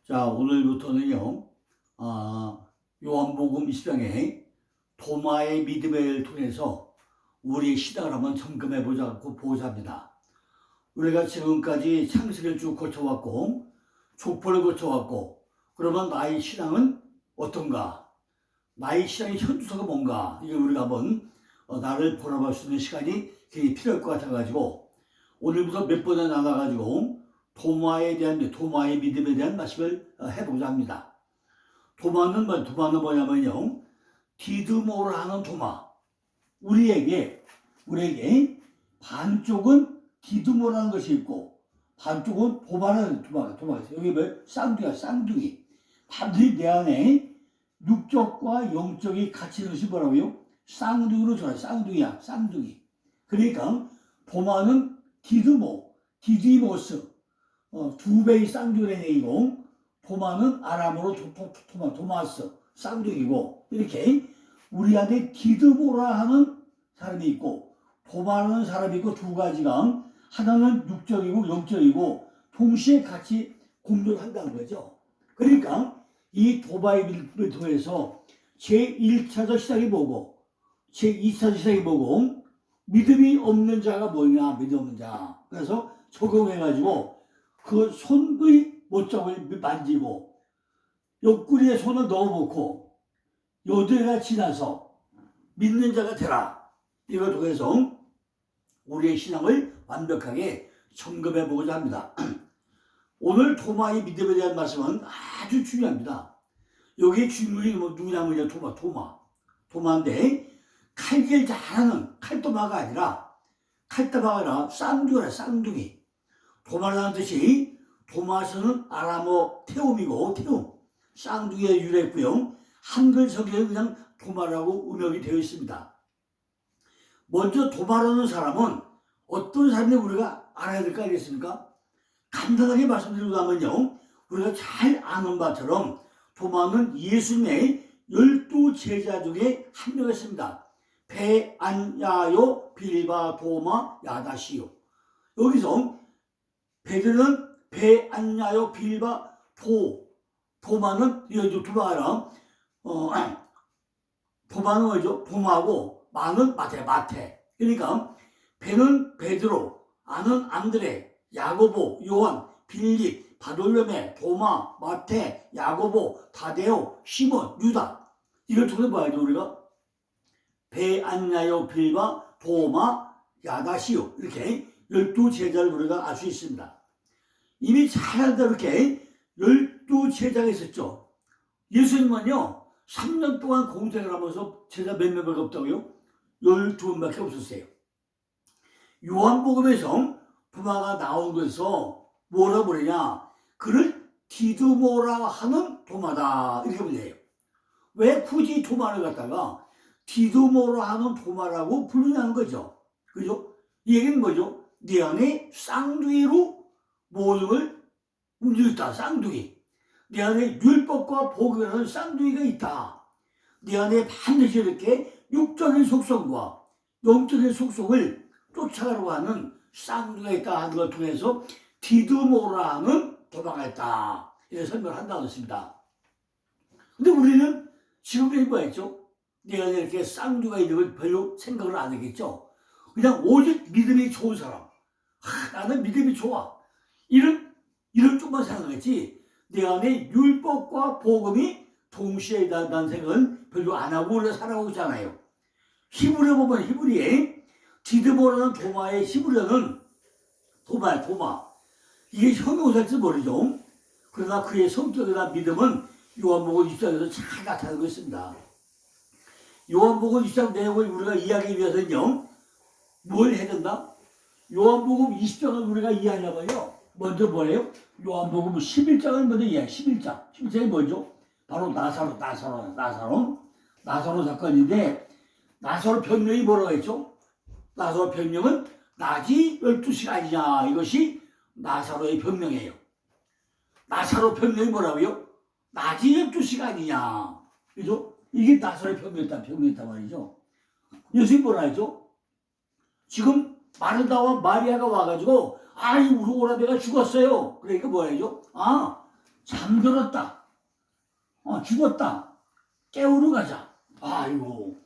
자, 오늘부터는요, 요한복음 20장의 도마의 믿음을 통해서 우리의 신앙을 한번 점검해 보자 합니다. 우리가 지금까지 창세기를 쭉 거쳐왔고, 족보를 거쳐왔고, 그러면 나의 신앙은 어떤가? 나의 신앙의 현주소가 뭔가? 이걸 우리가 한번 나를 돌아볼 수 있는 시간이 굉장히 필요할 것 같아가지고, 오늘부터 몇 번에 나눠가지고, 도마의 믿음에 대한 말씀을 해보자 합니다. 도마는 뭐냐면요, 디드모를 하는 도마. 우리에게 반쪽은 디드모라는 것이 있고, 반쪽은 도마라는 도마가 있어요. 여기 뭐 쌍둥이. 반드시 내 안에 육적과 영적이 같이 있는 것이 뭐라고요? 쌍둥이로 좋아요. 쌍둥이. 그러니까 도마는 디디모스. 두 배의 쌍둥이라는 얘기고, 도마는 아람어로 도마스, 쌍둥이고, 이렇게 우리 안에 디드모라 하는 사람이 있고, 도마라는 사람이 있고, 두 가지가 하나는 육적이고 영적이고 동시에 같이 공존한다는 거죠. 그러니까 이 도마의 믿음을 통해서 제1차적 시작이 뭐고, 제2차적 시작이 뭐고, 믿음이 없는 자가 뭐냐, 믿음 없는 자. 그래서 적용해가지고 그 손의 못장을 만지고 옆구리에 손을 넣어놓고 요대가 지나서 믿는 자가 되라. 이걸 통해서 우리의 신앙을 완벽하게 점검해 보고자 합니다. 오늘 도마의 믿음에 대한 말씀은 아주 중요합니다. 여기에 주인공이 누구냐면요, 도마인데 칼질 잘하는 칼도마가 아니라 쌍둥이. 도마라는 뜻이 도마스는 아람어 태움이고, 쌍둥이에 유래했고요. 한글 성경에 그냥 도마라고 음역이 되어 있습니다. 먼저 도마라는 사람은 어떤 사람인지 우리가 알아야 될 거 아니겠습니까? 간단하게 말씀드리고 나면요, 우리가 잘 아는 바처럼 도마는 예수님의 12제자 중에 한 명이었습니다. 베안야요 빌바 도마 야다시요. 여기서 베드로는 베안야요 빌바 도마는 도마라 도마는 뭐죠? 도마고 마는 마태. 그러니까 베는 베드로, 아는 안드레, 야고보, 요한, 빌립, 바돌로메, 도마, 마태, 야고보, 다데오, 시몬, 유다. 이걸 통해 봐야죠. 우리가 베안야요 빌바 도마 야다시요, 이렇게 12제자를 우리가 알 수 있습니다. 이미 잘 알다 이렇게 12제자가 있었죠. 예수님은요 3년 동안 공생을 하면서 제자 몇 명밖에 없다고요? 12명밖에 없었어요. 요한복음에서 도마가 나온 것에서 뭐라 그러냐, 그를 디드모라 하는 도마다, 이렇게 보세요. 왜 굳이 도마를 갖다가 디드모라 하는 도마라고 부르냐는 거죠. 그죠? 이 얘기는 뭐죠? 네 안에 쌍둥이로 모든 걸 움직였다. 쌍둥이. 네 안에 율법과 복음이라는 쌍둥이가 있다. 네 안에 반드시 이렇게 육적인 속성과 영적인 속성을 쫓아가려고 하는 쌍둥이가 있다 하는 걸 통해서 디드모라는 도마가 있다, 이렇게 설명을 한다고 했습니다. 근데 우리는 지금까지 뭐 했죠? 내 안에 이렇게 쌍둥이가 있는 걸 별로 생각을 안 하겠죠? 그냥 오직 믿음이 좋은 사람. 나는 믿음이 좋아. 이런 쪽만 생각하겠지. 내 안에 율법과 복음이 동시에 있다는 생각은 별로 안 하고 우리가 살아가고 있잖아요. 히브리에 보면 히브리에 디드모라는 도마의 히브리어는 도마. 이게 형용사일지 모르죠. 그러나 그의 성격이나 믿음은 요한복음 20장에서 잘 나타나고 있습니다. 요한복음 20장 내용을 우리가 이해하기 위해서는요, 뭘 해야 된다? 요한복음 20장을 우리가 이해하려면요, 먼저 뭐예요? 요한복음 11장을 먼저 이해해. 11장이 뭐죠? 바로 나사로 사건인데, 나사로 변명이 뭐라고 했죠? 나사로 변명은 낮이 12시간이냐, 이것이 나사로의 변명이에요. 나사로 변명이 뭐라고요? 낮이 12시간이냐, 그죠? 이게 나사로의 변명이었단 말이죠. 예수님이 뭐라 했죠? 지금 마르다와 마리아가 와가지고 우리 오라베가 죽었어요. 그러니까 뭐라 했죠? 잠들었다. 죽었다. 깨우러 가자. 아이고.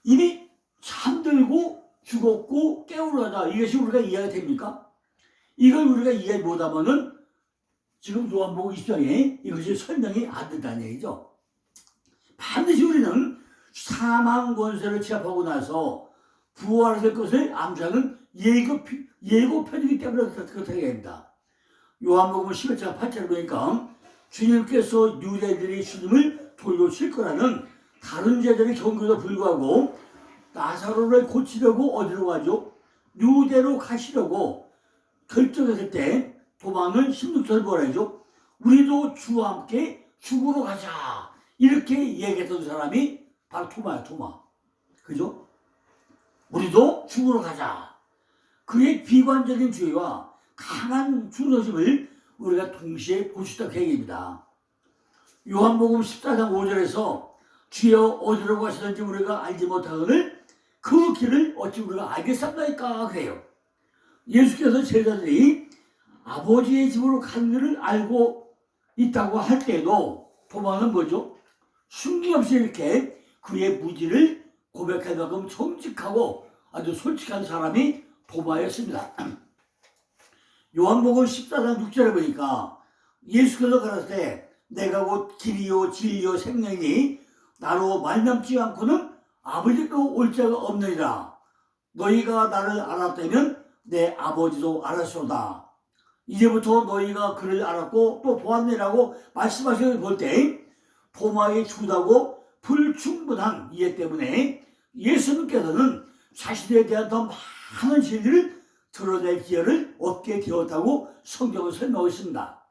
이미 잠들고 죽었고 깨우러 가자. 이것이 우리가 이해가 됩니까? 이걸 우리가 이해 못하면은 지금 요한복음 20장에 이것이 설명이 안 된다는 얘기죠. 반드시 우리는 사망 권세를 취합하고 나서 부활할 것을 암시하는 예고편이기 때문에 그렇다고 합니다. 요한복음 11장 8절을 보니까 주님께서 유대인들이 주님을 돌려칠 거라는 다른 제자들의 경고에도 불구하고 나사로를 고치려고 어디로 가죠? 유대로 가시려고 결정했을 때 도마는 16절 뭐라 하죠? 우리도 주와 함께 죽으러 가자. 이렇게 얘기했던 사람이 바로 토마야, 토마. 그죠? 우리도 죽으러 가자. 그의 비관적인 주의와 강한 중노심을 우리가 동시에 볼 수 있다는 얘기입니다. 요한복음 14장 5절에서 주여 어디로 가시는지 우리가 알지 못하거늘 그 길을 어찌 우리가 알겠습니까? 그래요. 예수께서 제자들이 아버지의 집으로 가는 길을 알고 있다고 할 때도 도마는 뭐죠? 숨김없이 이렇게 그의 무지를 고백할 만큼 정직하고 아주 솔직한 사람이 도마였습니다. 요한복음 14장 6절에 보니까 예수께서 가라사대 때 내가 곧 길이요 진리요 생명이니 나로 말미암지 않고는 아버지로 올 자가 없느니라. 너희가 나를 알았다면 내 아버지도 알았소다. 이제부터 너희가 그를 알았고 또 보았느라고 말씀하시는 걸 볼 때 도마의 주다고 불충분한 이해 때문에 예수님께서는 자신에 대한 더 많은 진리를 드러낼 기회를 얻게 되었다고 성경은 설명하고 있습니다.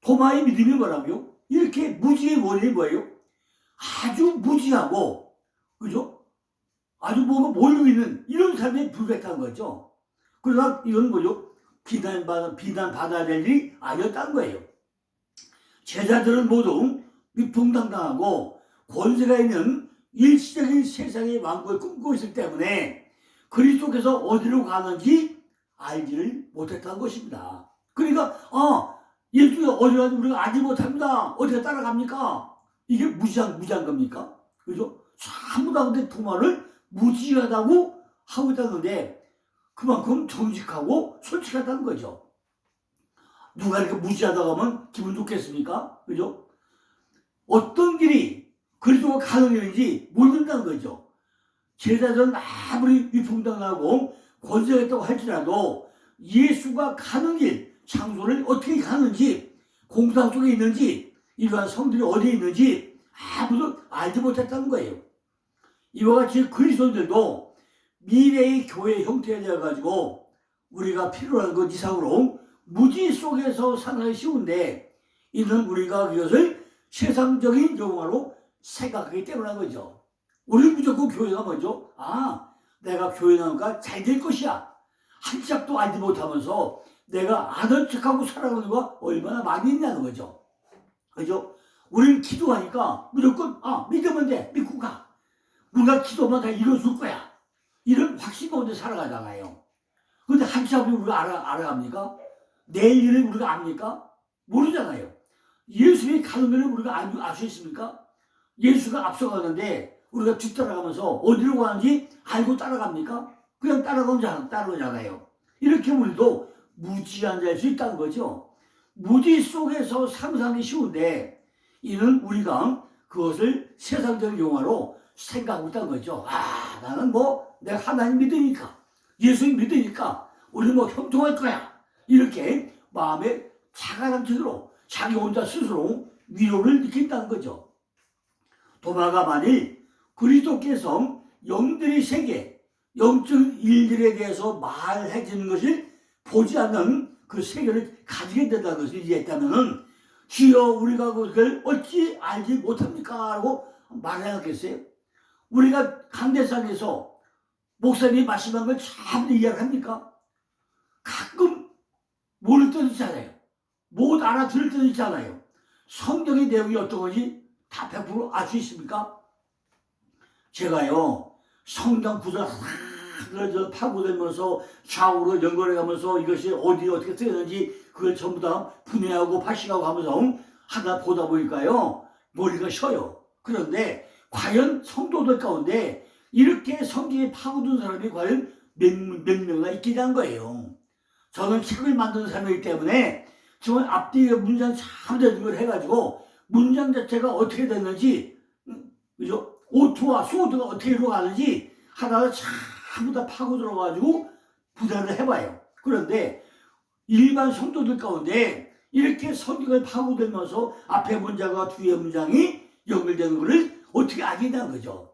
도마의 믿음이 뭐라고요? 이렇게 무지의 원인이 뭐예요? 아주 무지하고, 그죠? 아주 뭔가 모르고 있는 이런 삶에 불과했다는 거죠. 그러나 이건 뭐죠? 비난받아야 될 일이 아니었다는 거예요. 제자들은 모두 위풍당당하고 권세가 있는 일시적인 세상의 왕국을 꿈꾸고 있기 때문에 그리스도께서 어디로 가는지 알지를 못했다는 것입니다. 그러니까 예수가 어디 가는지 우리가 알지 못합니다. 어디가 따라갑니까? 이게 무지한 겁니까? 그죠? 전부 다 근데 도마를 무지하다고 하고 있다는 건데 그만큼 정직하고 솔직하다는 거죠. 누가 이렇게 무지하다고 하면 기분 좋겠습니까? 그죠? 어떤 길이 그리스도가 가는 길인지 모른다는 거죠. 제자들은 아무리 위풍당하고 권세가 있다고 할지라도 예수가 가는 길, 장소를 어떻게 가는지, 공상 속에 있는지, 이러한 성들이 어디에 있는지 아무도 알지 못했다는 거예요. 이와 같이 그리스도인들도 미래의 교회 형태가 되어가지고 우리가 필요한 것 이상으로 무지 속에서 살아가기 쉬운데 이는 우리가 그것을 세상적인 영화로 생각하기 때문인 거죠. 우리는 무조건 교회가 뭐죠? 내가 교회 나오니까 잘 될 것이야. 한 짝도 알지 못하면서 내가 아는 척하고 살아가는 거 얼마나 많이 있냐는 거죠. 그죠? 우리는 기도하니까 무조건 믿으면 돼. 믿고 가. 우리가 기도만 다 이뤄줄 거야. 이런 확신 가운데 살아가잖아요. 그런데 한 짝을 우리가 알아갑니까? 내일 일을 우리가 압니까? 모르잖아요. 예수의 가는 길을 우리가 알 수 있습니까? 예수가 앞서가는데 우리가 뒤따라가면서 어디로 가는지 알고 따라갑니까? 그냥 따라가잖아요. 이렇게 우리도 무지한 자일 수 있다는 거죠. 무지 속에서 상상이 쉬운데 이는 우리가 그것을 세상적인 용어로 생각하고 있다는 거죠. 나는 내가 하나님 믿으니까 예수님 믿으니까 우리 형통할 거야. 이렇게 마음에 자가란 쪽으로 자기 혼자 스스로 위로를 느낀다는 거죠. 도마가 만일 그리스도께서 영들의 세계, 영적 일들에 대해서 말해 주는 것을 보지 않는 그 세계를 가지게 된다는 것을 이해했다면 주여 우리가 그걸 어찌 알지 못합니까? 라고 말해야겠어요. 우리가 강대상에서 목사님이 말씀한 걸 참 이해합니까? 가끔 모를 때도 있잖아요. 못 알아들을 때도 있잖아요. 성경의 내용이 어떤 건지 다 100% 알 수 있습니까? 제가요 성경 구절 파고들면서 좌우로 연결해가면서 이것이 어떻게 쓰였는지 그걸 전부 다 분해하고 파식하고 하면서 하다 보다 보니까요 머리가 쉬어요. 그런데 과연 성도들 가운데 이렇게 성경에 파고든 사람이 과연 몇 명이나 있기는 거예요. 저는 책을 만드는 사람이기 때문에 정말 앞뒤에 문장 잘 되는 걸 해가지고 문장 자체가 어떻게 됐는지, 그죠? 오투와 소드가 어떻게 들어가는지 하다가 전부 다 파고 들어가지고 분할을 해봐요. 그런데 일반 성도들 가운데 이렇게 성경을 파고들면서 앞에 문장과 뒤에 문장이 연결되는 것을 어떻게 알겠다는 거죠.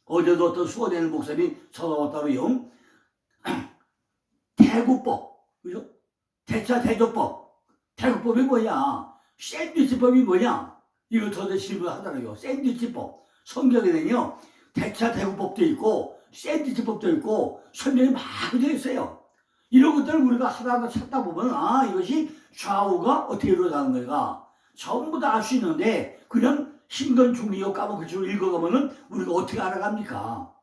어제도 어떤 수어내는 목사님이 전화왔다고요. 대구법, 그죠? 대차 대조법. 대구법이 뭐냐? 샌드위치법이 뭐냐? 이거 저한테 질문하더라고요. 샌드위치법. 성경에는요, 대차 대구법도 있고, 샌드위치법도 있고, 설명이 많이 되어 있어요. 이런 것들을 우리가 하다가 찾다 보면, 아, 이것이 좌우가 어떻게 이루어가는 건가? 전부 다 알 수 있는데, 그냥 신건 중리요 까먹고 읽어가면은 우리가 어떻게 알아갑니까?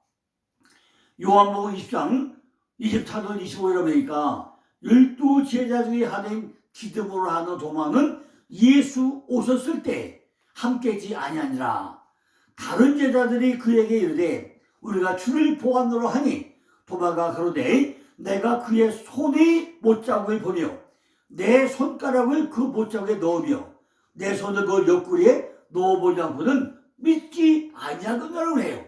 요한복음 20장 24절 25절에 보니까 12제자 중에 하나인 디드모로 하는 도마는 예수 오셨을 때 함께지 아니하니라. 다른 제자들이 그에게 이르되 우리가 주를 보았노라 하니 도마가 그러되 내가 그의 손의 못자국을 보며 내 손가락을 그 못자국에 넣으며 내 손을 그 옆구리에 넣어보지 않고는 믿지 아니하겠노라고 해요.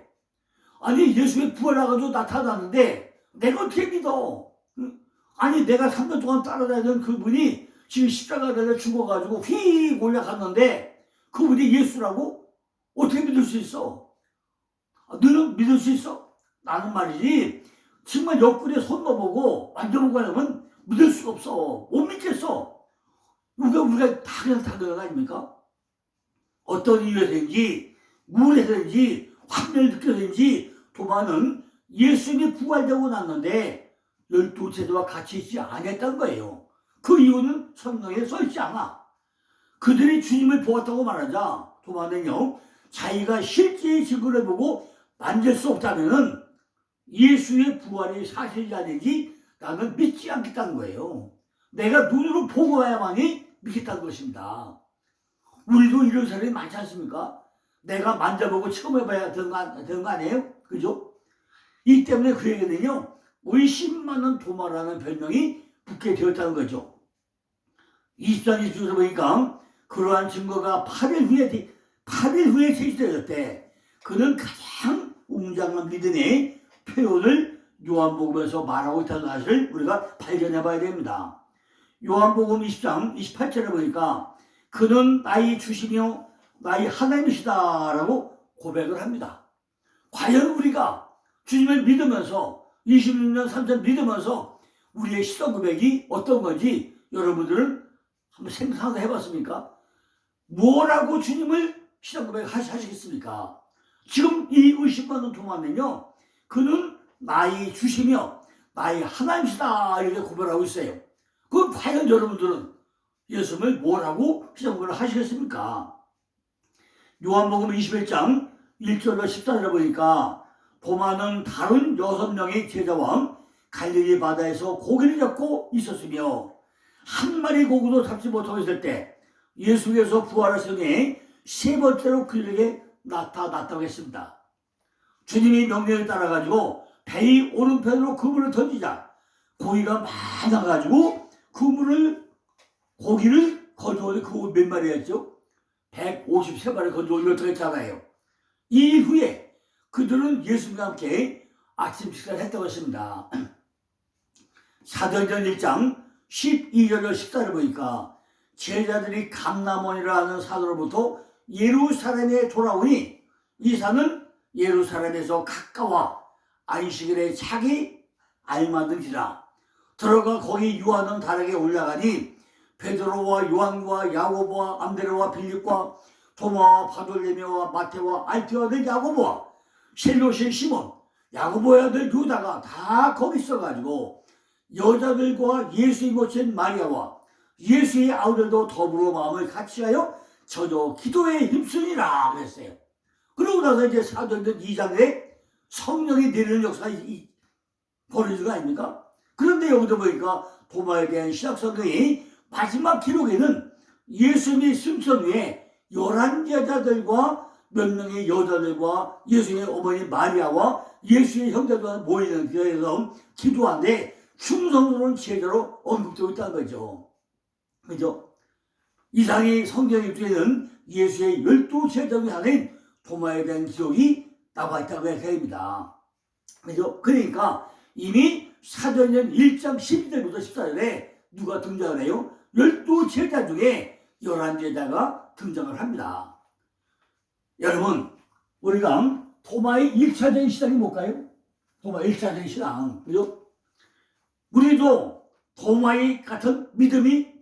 아니 예수의 부활하가지고 나타났는데 내가 어떻게 믿어? 아니 내가 3년 동안 따라다니던 그분이 지금 십자가에 죽어가지고 휙 올라갔는데 그분이 예수라고? 어떻게 믿을 수 있어? 너는 믿을 수 있어? 나는 말이지 정말 옆구리에 손 넣어보고 만져보고 하려면 믿을 수가 없어. 못 믿겠어. 우리가 당연한 거 아닙니까? 어떤 이유에서인지 우울해서인지 환멸을 느껴서인지 도마는 예수님이 부활되고 났는데 12제자와 같이 있지 않았던 거예요. 그 이유는 성경에 써있지 않아. 그들이 주님을 보았다고 말하자 도마는요 자기가 실제 증거를 보고 만질 수 없다면 예수의 부활이 사실이 아닌지 나는 믿지 않겠다는 거예요. 내가 눈으로 보고 와야만이 믿겠다는 것입니다. 우리도 이런 사람이 많지 않습니까? 내가 만져보고 처음 해봐야 되는 거 아니에요? 그죠? 이 때문에 그에게는요 의심 많은 도마라는 별명이 붙게 되었다는 거죠. 24절 25절에 보니까 그러한 증거가 8일 후에 제시되었대. 그는 가장 웅장한 믿음의 표현을 요한복음에서 말하고 있다는 사실을 우리가 발견해 봐야 됩니다. 요한복음 20장 28절에 보니까 그는 나의 주시며 나의 하나님이시다 라고 고백을 합니다. 과연 우리가 주님을 믿으면서 26년 3년 믿으면서 우리의 시선 고백이 어떤 건지 여러분들은 한번 생각해 봤습니까? 뭐라고 주님을 시선 고백 하시겠습니까? 지금 이 의심 많은 도마는요 그는 나의 주시며 나의 하나님이시다 이렇게 고백하고 있어요. 그럼 과연 여러분들은 예수님을 뭐라고 시선 고백을 하시겠습니까? 요한복음 21장 1절로 14절에 보니까 도마는 다른 6명의 제자와 갈릴리 바다에서 고기를 잡고 있었으며 한 마리 고기도 잡지 못하고 있을 때 예수께서 부활하시니 세 번째로 그들에게 나타났다고 했습니다. 주님이 명령을 따라가지고 배의 오른편으로 그물을 던지자 고기가 많아가지고 고기를 건져오니 그거 몇 마리였죠? 153마리 건져오니 어떻게 했잖아요. 이후에 그들은 예수님과 함께 아침 식사를 했다고 했습니다. 사도행전 1장 12절로 14절을 보니까 제자들이 감람원이라 하는 산으로부터 예루살렘에 돌아오니 이 산은 예루살렘에서 가까워 안식일에 자기 알맞은지라 들어가 거기 요한은 다락에 올라가니 베드로와 요한과 야고보와 안드레와 빌립과 도마와 바돌레미와 마테와 알피와 아들 야고보와 셀롯의 시몬 야고보의 아들 유다가 다 거기 있어가지고 여자들과 예수의 모친 마리아와 예수의 아우들도 더불어 마음을 같이하여 저도 기도에 힘쓰니라 그랬어요. 그러고 나서 이제 사도행전 2장에 성령이 내리는 역사가 버려진 거 아닙니까? 그런데 여기도 보니까 도마에 대한 신약 성경이 마지막 기록에는 예수님의 승천 후에 11제자들과 몇 명의 여자들과 예수님의 어머니 마리아와 예수의 형제들 모이는 교회에서 기도하는데 충성스러운 제자로 언급되고 있다는 거죠. 그죠? 이상의 성경의 중에는 예수의 12제자 중에 하나인 도마에 대한 기록이 나와 있다고 해석합니다. 그죠? 그러니까 이미 사도행전 1장 12절부터 14절에 누가 등장을 해요? 12제자 중에 11제자가 등장을 합니다. 여러분, 우리가 도마의 1차적인 신앙이 뭘까요? 도마의 1차적인 신앙. 그죠? 우리도 도마의 같은 믿음이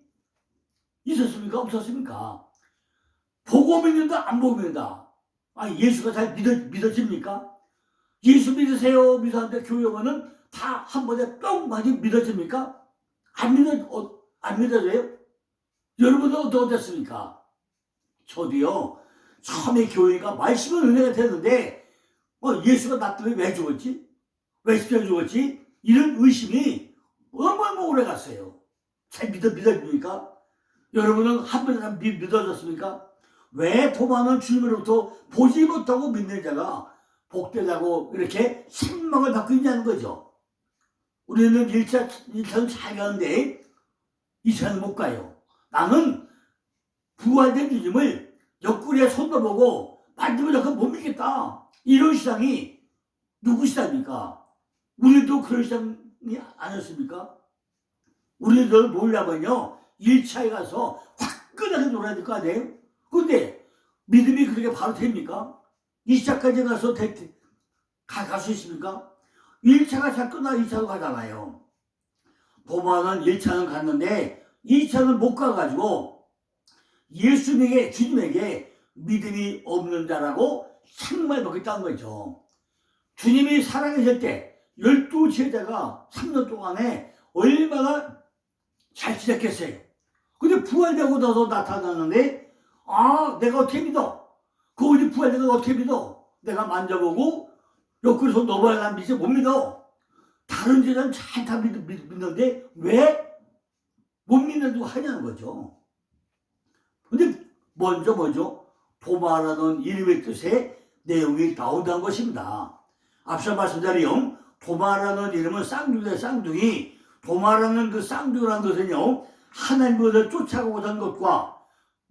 있었습니까? 없었습니까? 보고 믿는다, 안 보고 믿는다. 아니, 예수가 잘 믿어집니까? 예수 믿으세요. 믿었는데 교회 오면은 다 한 번에 뿅 맞이 믿어집니까? 안 믿어져요? 여러분은 어떻습니까? 저도요, 처음에 교회가 말씀은 은혜가 되는데, 예수가 나 때문에 왜 죽었지? 왜 십자가에 죽었지? 이런 의심이 얼마나 오래 갔어요. 잘 믿어집니까? 여러분은 한 번이나 믿어졌습니까? 왜 도마는 주님으로부터 보지 못하고 믿는 자가 복되다고 이렇게 생명을 받고 있냐는 거죠. 우리는 1차는 잘 가는데 2차는 못 가요. 나는 부활된 주님을 옆구리에 손도 보고 만지면 약간 못 믿겠다. 이런 시장이 누구 시장입니까? 우리도 그런 시장이 아니었습니까? 우리들 모이려면요 1차에 가서 화끈하게 놀아야 될 거 아니에요? 근데 믿음이 그렇게 바로 됩니까? 2차까지 가서 갈 수 있습니까? 1차가 잘 끝나 2차로 가잖아요. 도마는 1차는 갔는데 2차는 못 가가지고 예수님에게 주님에게 믿음이 없는 자라고 생말 먹겠다는 거죠. 주님이 살아계실 때 12제자가 3년 동안에 얼마나 잘 지냈겠어요. 근데 부활되고 나서 나타나는데 내가 어떻게 믿어? 그 어디 부활된 걸 어떻게 믿어? 내가 만져보고 옆구리에서 넘어야 난 믿지 못 믿어. 다른 제자는 잘 다 믿는데 왜 못 믿는다고 하냐는 거죠. 근데 먼저 도마라는 이름의 뜻의 내용이 나온다는 것입니다. 앞서 말씀드린 도마라는 이름은 쌍둥이다. 쌍둥이. 도마라는 그 쌍둥이라는 것은요 하나님을 쫓아가고자 하는 것과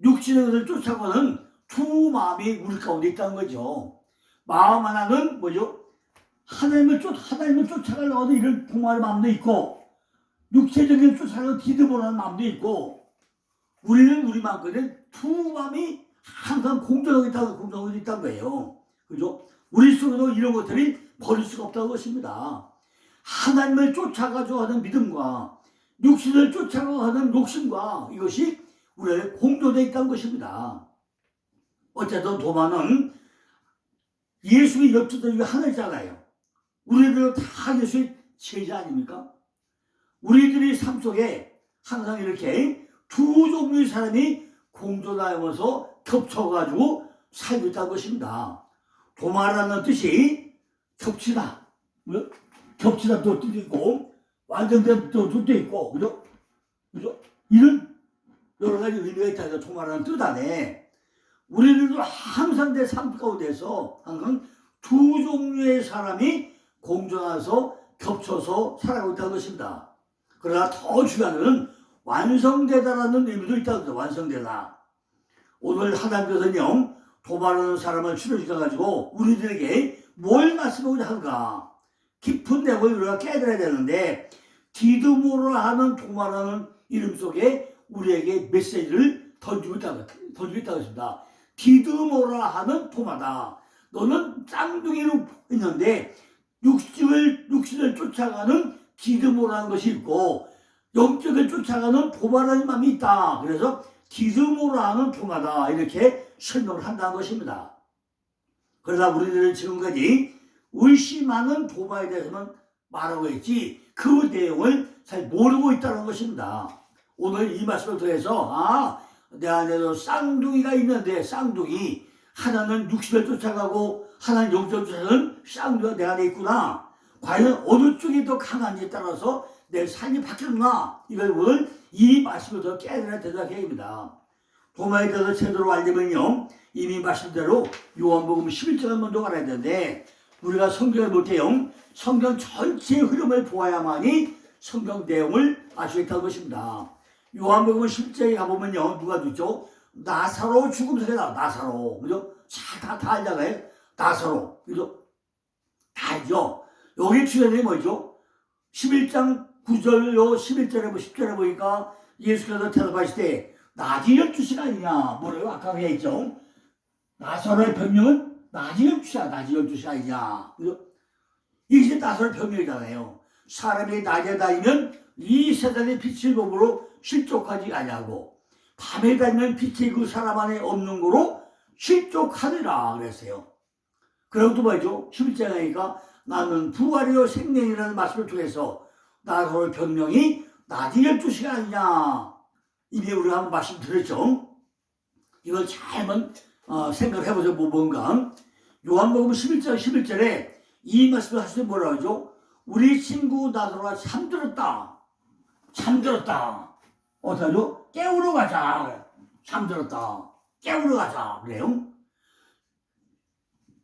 육신의 것을 쫓아가는 두 마음이 우리 가운데 있다는 거죠. 마음 하나는 뭐죠? 하나님을 쫓아가려고 하는 이런 도마의 마음도 있고 육체적인 쫓아가는 디드모라는 마음도 있고 우리는 우리 마음까지 두 마음이 항상 공존하고 있다는 거예요. 그죠? 우리 속에도 이런 것들이 버릴 수가 없다는 것입니다. 하나님을 쫓아가려고 하는 믿음과 육신을 쫓아가려고 하는 욕심과 이것이 우리의 공존되어 있다는 것입니다. 어쨌든 도마는 예수의 옆제자 중에 하나잖아요. 우리들은 다 예수의 제자 아닙니까? 우리들이 삶 속에 항상 이렇게 두 종류의 사람이 공존하면서 겹쳐가지고 살고 있다는 것입니다. 도마라는 뜻이 겹치다. 겹치다 또 뜻도 있고, 완전된 뜻도 있고, 그죠? 이런 여러 가지 의미가 있다. 도마라는 뜻 안에. 우리들도 항상 내 삶 가운데서 항상 두 종류의 사람이 공존해서 겹쳐서 살아가고 있다는 것입니다. 그러나 더 중요한 것은 완성되다라는 의미도 있다는 거죠. 완성되다. 오늘 하나님께서는요 도마라는 사람을 출연시켜가지고 우리들에게 뭘 말씀하고자 하는가 깊은 내용을 우리가 깨달아야 되는데 디드모라 하는 도마라는 이름 속에 우리에게 메시지를 던지고 있다고 했습니다. 디드모라 하는 도마다. 너는 쌍둥이로 있는데 육신을 쫓아가는 디드모라는 것이 있고 영적을 쫓아가는 도마라는 마음이 있다. 그래서 디드모라는 도마다 이렇게 설명을 한다는 것입니다. 그러나 우리들은 지금까지 의심하는 도마에 대해서만 말하고 있지 그 내용을 잘 모르고 있다는 것입니다. 오늘 이 말씀을 통해서 내 안에도 쌍둥이가 있는데 하나는 육신을 쫓아가고 하나는 영적을 쫓아가는 쌍둥이가 내 안에 있구나. 과연 어느 쪽이 더 강한지에 따라서 내 삶이 바뀌었나? 이걸 오늘 이 말씀을 더 깨달아 대답해야입니다. 도마에 대해서 제대로 알려면요, 이미 말씀대로 요한복음 11장을 먼저 알아야 되는데, 우리가 성경을 볼 때요, 성경 전체의 흐름을 보아야만이 성경 내용을 알 수 있다는 것입니다. 요한복음 11장에 가보면요, 누가 듣죠? 나사로 죽음 소리가 나사로, 그죠? 다 알잖아요. 나사로, 그죠? 다 알죠? 여기 주제는 뭐죠? 11장 9절로 11절에 10절에 보니까 예수께서 대답하실 때 낮이 12시가 아니냐, 뭐래요? 아까 얘기했죠? 나사로의 변명은 낮이 12시야, 낮이 12시가 아니냐, 그죠? 이게 이제 나사로의 변명이잖아요. 사람이 낮에 다니면 이 세상의 빛을 몸으로 실족하지 아니하고 밤에 다니면 빛이 그 사람 안에 없는 거로 실족하리라 그랬어요. 그리고 또 뭐죠? 11장이니까 나는 부활이요 생명이라는 말씀을 통해서 나사로의 변명이 낮이 12시가 아니냐, 이미 우리가 한번 말씀드렸죠. 이걸 잘 한번 생각을 해보죠. 뭔가 요한복음 11장 11절에 이 말씀을 하실 때 뭐라고 하죠? 우리 친구 나사로가 잠들었다. 어떻게 하죠? 깨우러 가자. 잠들었다. 깨우러 가자. 그래요.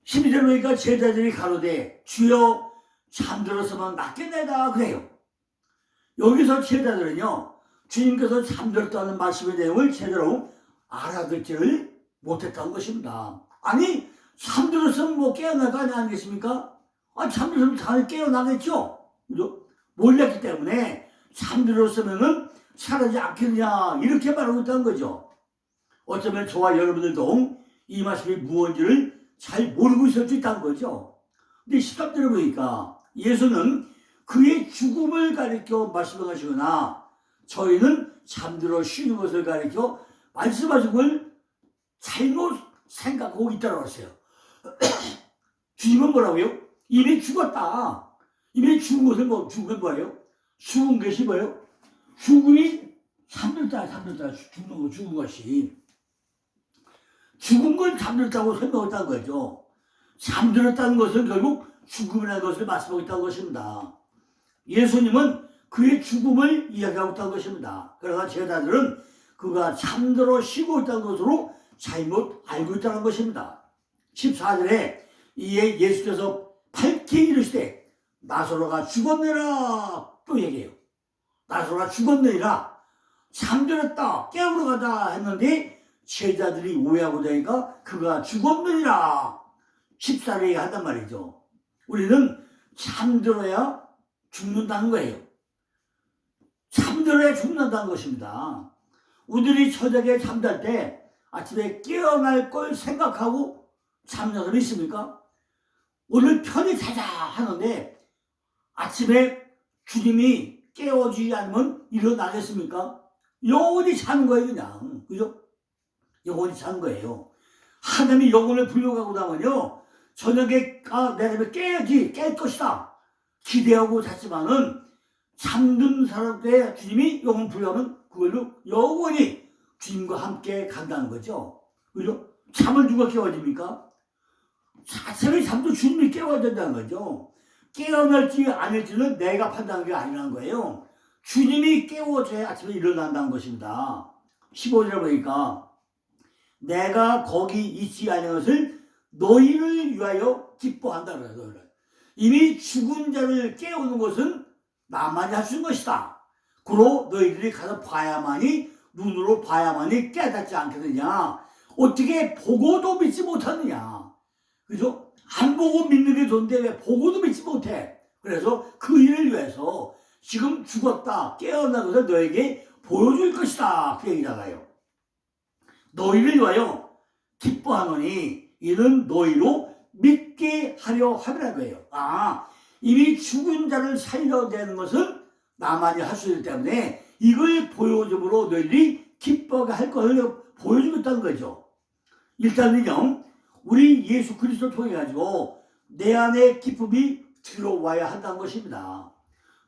12절 보니까 제자들이 가로되 주여 잠들었으면 낫겠네다. 그래요. 여기서 제자들은요, 주님께서 잠들었다는 말씀의 내용을 제대로 알아듣지를 못했다는 것입니다. 아니, 잠들었으면 뭐 깨어날 거 아니겠습니까? 잠들었으면 당연히 깨어나겠죠? 그죠? 몰랐기 때문에 잠들었으면은 사라지지 않겠냐, 이렇게 말하고 있다는 거죠. 어쩌면 저와 여러분들도 이 말씀이 무언지를 잘 모르고 있을 수 있다는 거죠. 근데 13절에 보니까 예수는 그의 죽음을 가리켜 말씀하시거나 저희는 잠들어 쉬는 것을 가리켜 말씀하신 걸 잘못 생각하고 있다고 했어요. 주님은 뭐라고요? 이미 죽었다. 이미 죽은 것을 죽은 뭐예요? 죽은 것이 뭐예요? 죽음이 잠들다, 죽은 것이. 죽은 걸 잠들었다고 설명했다는 거죠. 잠들었다는 것은 결국 죽음이라는 것을 말씀하고 있다는 것입니다. 예수님은 그의 죽음을 이야기하고 있다는 것입니다. 그러나 제자들은 그가 잠들어 쉬고 있다는 것으로 잘못 알고 있다는 것입니다. 14절에 이에 예수께서 밝히 이르시되 나사로가 죽었느니라 또 얘기해요. 나사로가 죽었느니라, 잠들었다, 깨우러 가자 했는데 제자들이 오해하고 되니까 그가 죽었느니라 14절에 한단 말이죠. 우리는 잠들어야 죽는다는 거예요. 잠들어야 죽는다는 것입니다. 우리들이 저녁에 잠잘 때 아침에 깨어날 걸 생각하고 잠자는 사람이 있습니까? 오늘 편히 자자 하는데 아침에 주님이 깨워주지 않으면 일어나겠습니까? 영원히 자는 거예요, 그냥. 그죠? 영원히 자는 거예요. 하나님이 영혼을 불러가고 나면요, 저녁에 내가 깨야지, 깰 것이다 기대하고 잤지만은 잠든 사람때 주님이 영혼 불러가면 그걸로 영원히 주님과 함께 간다는 거죠. 그죠? 잠을 누가 깨워줍니까? 자체의 잠도 주님이 깨워야 된다는 거죠. 깨어날지 아닐지는 내가 판단하는 게 아니라는 거예요. 주님이 깨워줘야 아침에 일어난다는 것입니다. 15절에 보니까 내가 거기 있지 않은 것을 너희를 위하여 기뻐한다 그래요. 이미 죽은 자를 깨우는 것은 나만이 할 수 있는 것이다. 그로 너희들이 가서 봐야만이, 눈으로 봐야만이 깨닫지 않겠느냐. 어떻게 보고도 믿지 못하느냐. 그죠? 안 보고 믿는 게 좋은데 왜 보고도 믿지 못해? 그래서 그 일을 위해서 지금 죽었다, 깨어난 것을 너에게 보여줄 것이다. 그 얘기잖아요. 너희를 위하여 기뻐하노니 이는 너희로 믿게 하려 함이라는 거예요. 이미 죽은 자를 살려내는 것은 나만이 할 수 있기 때문에 이걸 보여줌으로 너희들이 기뻐하게 할 것을 보여주겠다는 거죠. 일단은요, 우리 예수 그리스도를 통해 가지고 내 안에 기쁨이 들어와야 한다는 것입니다.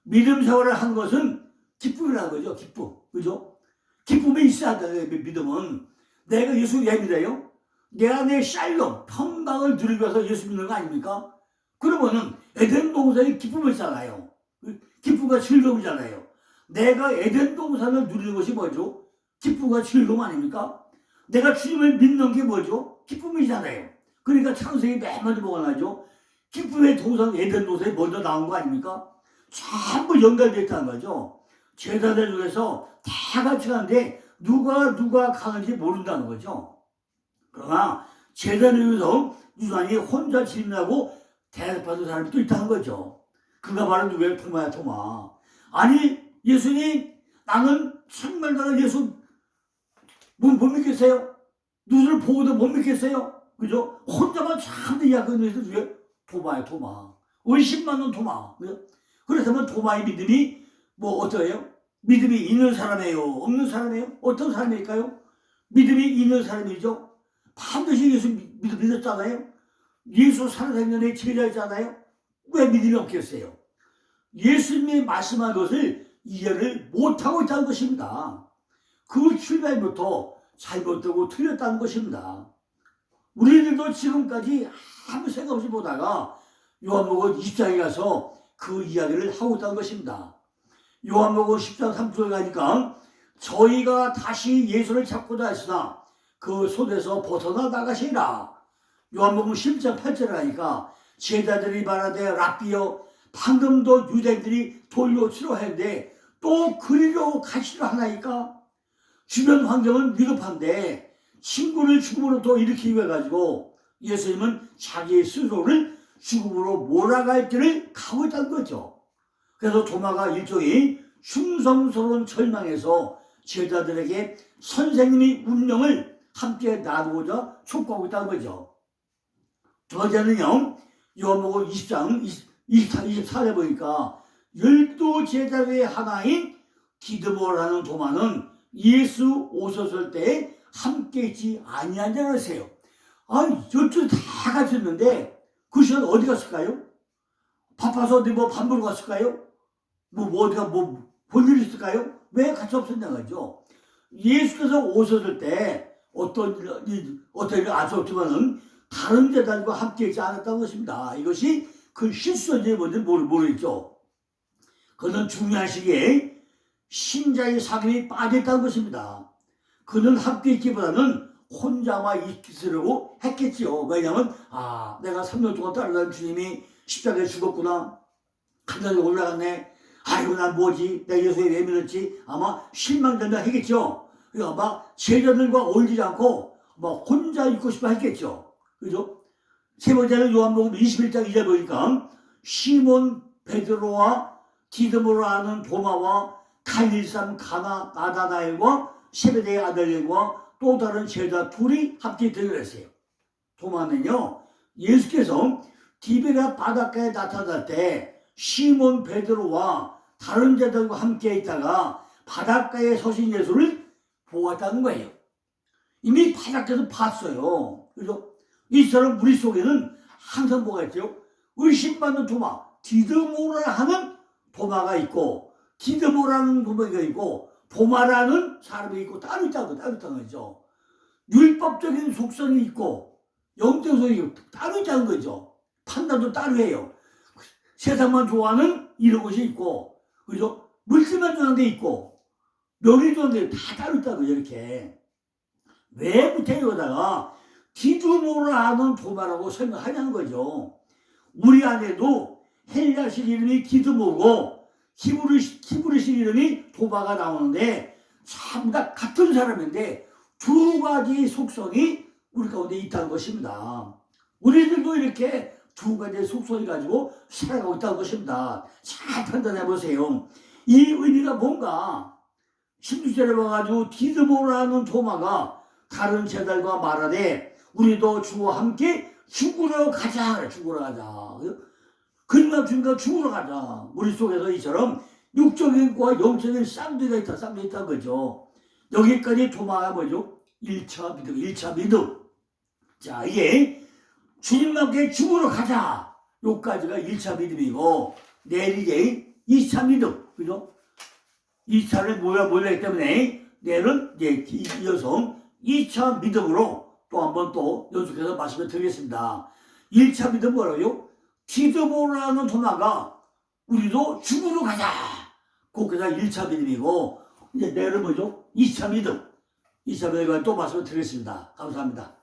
믿음 생활을 하는 것은 기쁨이라는 거죠. 기쁨. 그죠? 기쁨이 있어야 한다는 거예요. 믿음은. 내가 예수 왜 믿어요? 내 안에 샬롬, 평강을 누리기 위해서 예수 믿는 거 아닙니까? 그러면은 에덴 동산이 기쁨이잖아요. 기쁨과 즐거움이잖아요. 내가 에덴 동산을 누리는 것이 뭐죠? 기쁨과 즐거움 아닙니까? 내가 주님을 믿는 게 뭐죠? 기쁨이잖아요. 그러니까 창세기 맨 먼저 뭐가 나죠? 기쁨의 동산, 에덴 동산이 먼저 나온 거 아닙니까? 전부 연결되어 있다는 거죠. 제자들 중에서 다 같이 가는데 누가 가는지 모른다는 거죠. 그러나 제자들 중에서 유난히 혼자 질문하고 대답하는 사람이 또 있다는 거죠. 그가 바로 누구예요? 토마야, 토마. 아니, 예수님, 나는 정말 나는 예수 못 믿겠어요? 눈을 보고도 못 믿겠어요? 그죠? 혼자만 참 이야기하는 에서 누구예요? 토마야, 토마. 의심 많은 토마. 그죠? 그렇다면 토마의 믿음이 뭐 어떠해요? 믿음이 있는 사람이에요? 없는 사람이에요? 어떤 사람일까요? 믿음이 있는 사람이죠. 반드시 예수 믿었잖아요. 예수 살아생전에 제자였잖아요. 왜 믿음이 없겠어요? 예수님이 말씀한 것을 이해를 못하고 있다는 것입니다. 그 출발부터 잘못되고 틀렸다는 것입니다. 우리들도 지금까지 아무 생각 없이 보다가 요한복음 20장에 가서 그 이야기를 하고 있다는 것입니다. 요한복음 10장 3절에 가니까 저희가 다시 예수를 잡고자 했으나 그 손에서 벗어나 나가시라. 요한복음 10장 8절에 가니까 제자들이 말하되 랍비여 방금도 유대인들이 돌려치려 했는데 또 그리로 가시려 하나이까? 주변 환경은 위급한데 친구를 죽음으로부터 일으키기 위해 가지고 예수님은 자기 스스로를 죽음으로 몰아갈 길을 가고 있다는 거죠. 그래서 도마가 일종의 충성스러운 절망에서 제자들에게 선생님의 운명을 함께 나누고자 촉구하고 있다는 거죠. 두 번째는요, 요한복음 20장 24절에 보니까 12 제자 중에 하나인 디드모라는 도마는 예수 오셨을 때 함께 있지 아니한다고 하세요. 아니, 12 다 같이 있는데 그 시간 어디 갔을까요? 바빠서 어디 뭐 밥 먹으러 갔을까요? 어디가 볼 일 있을까요? 왜 같이 없었냐는 거죠. 예수께서 오셨을 때 어떤 일이 알수 없지만은 다른 제자들과 함께 있지 않았다는 것입니다. 이것이 그 실수인지 뭔지 모르겠죠. 그는 중요한 시기에 신자의 사귐이 빠져있다는 것입니다. 그는 함께 있기보다는 혼자만 있으려고 했겠지요. 왜냐하면 내가 3년 동안 따라다닌 주님이 십자가에 죽었구나. 하늘에 올라갔네. 아이고 난 뭐지? 내가 예수에 왜 믿었지? 아마 실망된다 했겠죠. 그러니까 아마 제자들과 어울리지 않고 혼자 있고 싶어 했겠죠. 그죠? 세 번째는 요한복음 21장 2절 보니까 시몬 베드로와 디드모라는 도마와 갈릴산 가나 나다나엘과 세베대의 아들들과 또 다른 제자 둘이 함께 들어갔어요. 도마는요, 예수께서 디베랴 바닷가에 나타날 때 시몬 베드로와 다른 제자들과 함께 있다가 바닷가에 서신 예수를 보았다는 거예요. 이미 바닷가에서 봤어요. 그래서 이처럼 우리 속에는 항상 뭐가 있죠? 의심받는 도마, 디드모라 하는 도마가 있고, 디드모라는 도마가 있고, 도마라는 사람이 있고, 따로 있다는 거죠. 율법적인 속성이 있고, 영적 속성이 따로 있다는 거죠. 판단도 따로 해요. 세상만 좋아하는 이런 것이 있고, 그죠? 물질만 좋아하는 게 있고, 명예 좋아하는 게 다 따로 있다는 거죠, 이렇게. 왜 무태교다가 디두모라 하는 도마라고 생각하냐는 거죠. 우리 안에도 헬라식 이름이 디두모고 히브리식 이름이 도마가 나오는데 전부 다 같은 사람인데 두 가지 속성이 우리 가운데 있다는 것입니다. 우리들도 이렇게 두 가지 속성을 가지고 살아가고 있다는 것입니다. 잘 판단해 보세요. 이 의미가 뭔가 16절에 와가지고 디드모라는 도마가 다른 제자들과 말하되 우리도 주와 함께 죽으러 가자. 그러니까 주님과 죽으러 가자. 우리 속에서 이처럼 육적인 과 영적인 쌍둥이가 있다는 거죠. 여기까지 도마가 뭐죠? 1차 믿음, 1차 믿음. 자, 이게 주님과 함께 죽으러 가자. 요까지가 1차 믿음이고 내일 이제 2차 믿음. 그죠? 2차를 몰랐기 때문에 내일은 이제 이어서 2차 믿음으로 또 한 번 또 연속해서 말씀을 드리겠습니다. 1차 믿음 뭐라고요? 디드모라는 도마가 우리도 죽으러 가자. 그게가 1차 믿음이고, 이제 내일은 뭐죠? 2차 믿음. 2차 믿음을 또 말씀을 드리겠습니다. 감사합니다.